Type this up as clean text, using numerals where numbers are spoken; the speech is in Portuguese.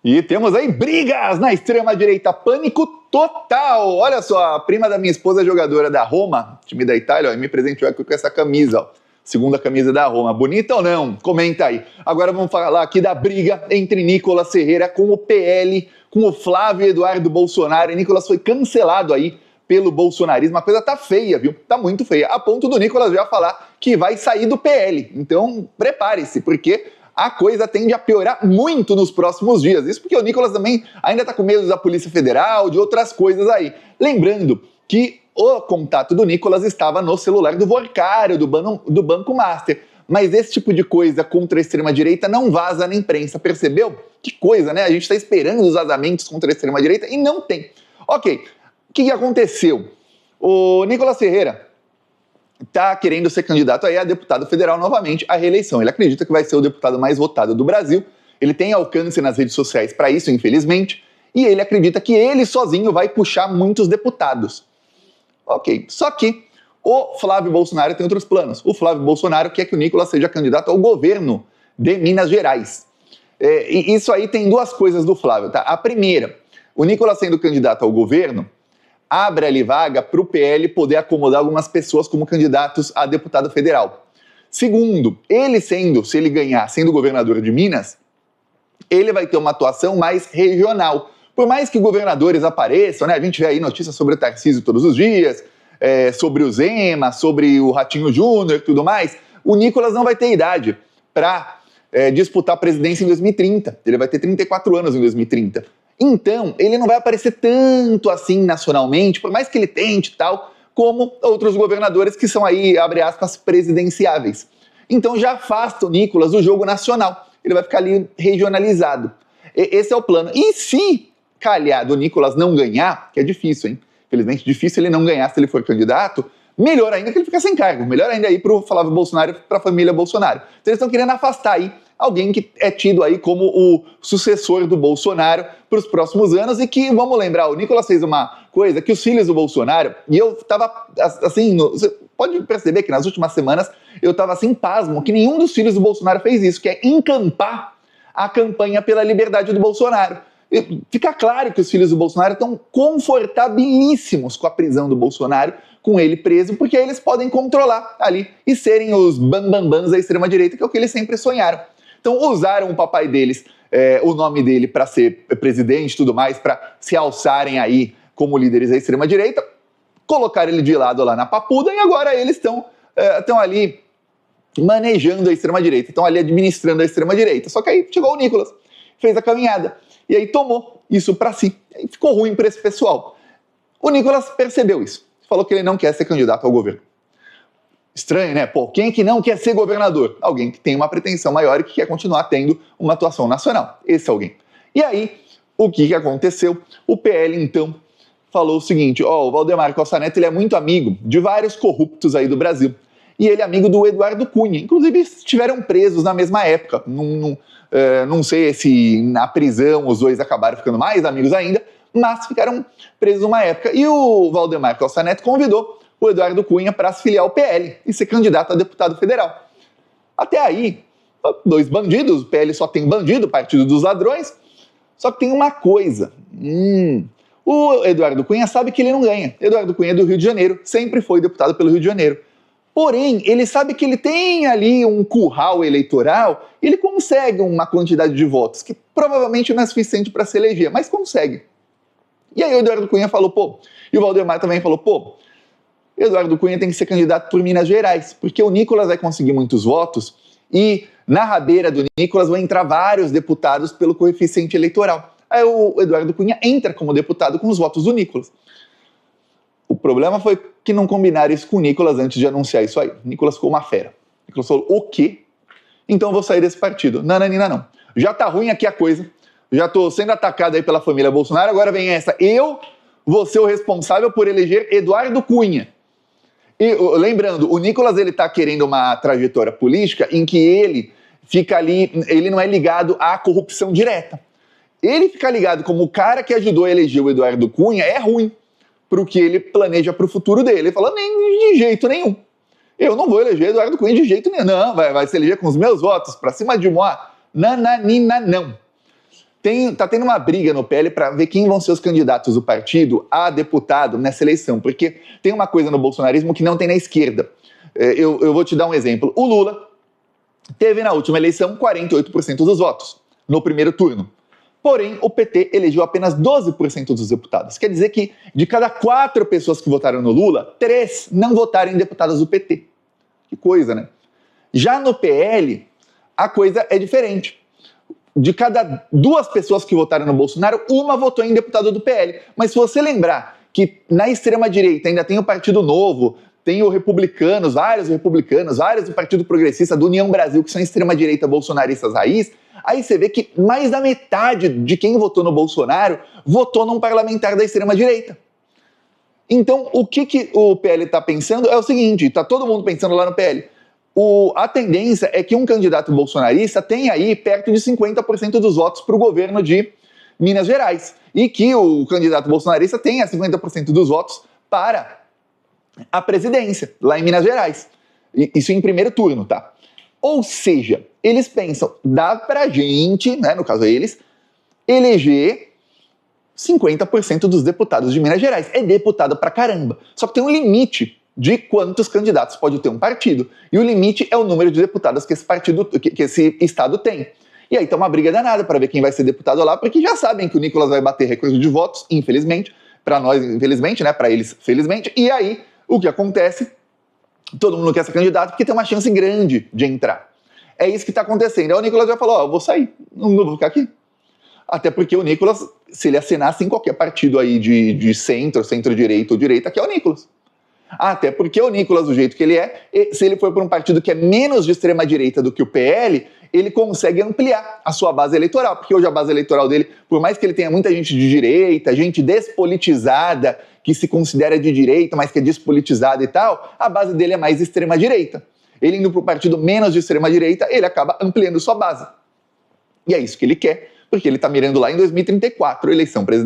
E temos aí brigas na extrema-direita, pânico total. Olha só, a prima da minha esposa é jogadora da Roma, time da Itália, ó, e me presenteou aqui com essa camisa, ó. Segunda camisa da Roma. Bonita ou não? Comenta aí. Agora vamos falar aqui da briga entre Nicolas Ferreira com o PL, com o Flávio Eduardo Bolsonaro. E Nicolas foi cancelado aí pelo bolsonarismo. A coisa tá feia, viu? Tá muito feia. A ponto do Nicolas já falar que vai sair do PL. Então, prepare-se, porque a coisa tende a piorar muito nos próximos dias. Isso porque o Nicolas também ainda tá com medo da Polícia Federal, de outras coisas aí. Lembrando que o contato do Nicolas estava no celular do Vorcário, do Banco Master. Mas esse tipo de coisa contra a extrema-direita não vaza na imprensa, percebeu? Que coisa, né? A gente está esperando os vazamentos contra a extrema-direita e não tem. Ok, o que aconteceu? O Nicolas Ferreira está querendo ser candidato aí a deputado federal novamente à reeleição. Ele acredita que vai ser o deputado mais votado do Brasil. Ele tem alcance nas redes sociais para isso, infelizmente. E ele acredita que ele sozinho vai puxar muitos deputados. Ok, só que o Flávio Bolsonaro tem outros planos. O Flávio Bolsonaro quer que o Nicolas seja candidato ao governo de Minas Gerais. E isso aí tem duas coisas do Flávio, tá? A primeira, o Nicolas sendo candidato ao governo, abre ali vaga para o PL poder acomodar algumas pessoas como candidatos a deputado federal. Segundo, ele se ele ganhar sendo governador de Minas, ele vai ter uma atuação mais regional. Por mais que governadores apareçam, né, a gente vê aí notícias sobre o Tarcísio todos os dias, sobre o Zema, sobre o Ratinho Júnior e tudo mais, o Nicolas não vai ter idade para disputar a presidência em 2030. Ele vai ter 34 anos em 2030. Então, ele não vai aparecer tanto assim nacionalmente, por mais que ele tente e tal, como outros governadores que são aí, abre aspas, presidenciáveis. Então já afasta o Nicolas do jogo nacional. Ele vai ficar ali regionalizado. Esse é o plano. E se calhar do Nicolas não ganhar, que é difícil, hein? Infelizmente, difícil ele não ganhar se ele for candidato, melhor ainda que ele fique sem cargo. Melhor ainda aí para o Flávio Bolsonaro e para a família Bolsonaro. Então eles estão querendo afastar aí alguém que é tido aí como o sucessor do Bolsonaro para os próximos anos e que, vamos lembrar, o Nicolas fez uma coisa que os filhos do Bolsonaro, e eu estava assim, você pode perceber que nas últimas semanas eu estava assim pasmo, que nenhum dos filhos do Bolsonaro fez isso, que é encampar a campanha pela liberdade do Bolsonaro. E fica claro que os filhos do Bolsonaro estão confortabilíssimos com a prisão do Bolsonaro, com ele preso, porque aí eles podem controlar ali e serem os bambambãs da extrema-direita, que é o que eles sempre sonharam. Então usaram o papai deles, o nome dele para ser presidente e tudo mais, para se alçarem aí como líderes da extrema-direita, colocaram ele de lado lá na papuda e agora eles estão ali manejando a extrema-direita, estão ali administrando a extrema-direita. Só que aí chegou o Nicolas, fez a caminhada e aí tomou isso para si. E ficou ruim para esse pessoal. O Nicolas percebeu isso, falou que ele não quer ser candidato ao governo. Estranho, né? Pô, quem que não quer ser governador? Alguém que tem uma pretensão maior e que quer continuar tendo uma atuação nacional. Esse é alguém. E aí, o que aconteceu? O PL, então, falou o seguinte, o Valdemar Costa Neto, ele é muito amigo de vários corruptos aí do Brasil. E ele é amigo do Eduardo Cunha. Inclusive, estiveram presos na mesma época. Não sei se na prisão os dois acabaram ficando mais amigos ainda, mas ficaram presos numa época. E o Valdemar Costa Neto convidou o Eduardo Cunha para se filiar ao PL e ser candidato a deputado federal. Até aí, dois bandidos, o PL só tem bandido, Partido dos Ladrões, só que tem uma coisa. O Eduardo Cunha sabe que ele não ganha. Eduardo Cunha é do Rio de Janeiro, sempre foi deputado pelo Rio de Janeiro. Porém, ele sabe que ele tem ali um curral eleitoral e ele consegue uma quantidade de votos que provavelmente não é suficiente para se eleger, mas consegue. E aí o Eduardo Cunha falou, e o Valdemar também falou, Eduardo Cunha tem que ser candidato por Minas Gerais, porque o Nicolas vai conseguir muitos votos e na rabeira do Nicolas vão entrar vários deputados pelo coeficiente eleitoral. Aí o Eduardo Cunha entra como deputado com os votos do Nicolas. O problema foi que não combinaram isso com o Nicolas antes de anunciar isso aí. O Nicolas ficou uma fera. O Nicolas falou, o quê? Então eu vou sair desse partido. Nananina não. Já tá ruim aqui a coisa. Já tô sendo atacado aí pela família Bolsonaro, agora vem essa. Eu vou ser o responsável por eleger Eduardo Cunha. E lembrando, o Nicolas ele tá querendo uma trajetória política em que ele fica ali, ele não é ligado à corrupção direta. Ele ficar ligado como o cara que ajudou a eleger o Eduardo Cunha é ruim para o que ele planeja para o futuro dele. Ele fala, nem de jeito nenhum. Eu não vou eleger Eduardo Cunha de jeito nenhum. Não, vai se eleger com os meus votos para cima de Moá. Nananina, não. Tá tendo uma briga no PL para ver quem vão ser os candidatos do partido a deputado nessa eleição, porque tem uma coisa no bolsonarismo que não tem na esquerda. Eu vou te dar um exemplo. O Lula teve na última eleição 48% dos votos, no primeiro turno. Porém, o PT elegeu apenas 12% dos deputados. Quer dizer que de cada 4 pessoas que votaram no Lula, 3 não votaram em deputadas do PT. Que coisa, né? Já no PL, a coisa é diferente. De cada 2 pessoas que votaram no Bolsonaro, uma votou em deputado do PL. Mas se você lembrar que na extrema-direita ainda tem o Partido Novo, tem o Republicanos, vários do Partido Progressista, do União Brasil, que são extrema-direita bolsonaristas raiz, aí você vê que mais da metade de quem votou no Bolsonaro votou num parlamentar da extrema-direita. Então, o que o PL está pensando é o seguinte, está todo mundo pensando lá no PL, a tendência é que um candidato bolsonarista tenha aí perto de 50% dos votos para o governo de Minas Gerais. E que o candidato bolsonarista tenha 50% dos votos para a presidência, lá em Minas Gerais. Isso em primeiro turno, tá? Ou seja, eles pensam, dá pra gente, né, no caso eles, eleger 50% dos deputados de Minas Gerais. É deputado pra caramba. Só que tem um limite de quantos candidatos pode ter um partido. E o limite é o número de deputados que esse estado tem. E aí tá uma briga danada para ver quem vai ser deputado lá, porque já sabem que o Nicolas vai bater recorde de votos, infelizmente, para nós, infelizmente, né, para eles, felizmente. E aí, o que acontece? Todo mundo quer ser candidato porque tem uma chance grande de entrar. É isso que está acontecendo. Aí o Nicolas vai falar, eu vou sair, não vou ficar aqui. Até porque o Nicolas, se ele assinasse em qualquer partido aí de centro-direita ou direita, que é o Nicolas. Até porque o Nicolas, do jeito que ele é, se ele for para um partido que é menos de extrema-direita do que o PL, ele consegue ampliar a sua base eleitoral, porque hoje a base eleitoral dele, por mais que ele tenha muita gente de direita, gente despolitizada, que se considera de direita, mas que é despolitizada e tal, a base dele é mais extrema-direita. Ele indo para o partido menos de extrema-direita, ele acaba ampliando sua base. E é isso que ele quer, porque ele está mirando lá em 2034, eleição presidencial.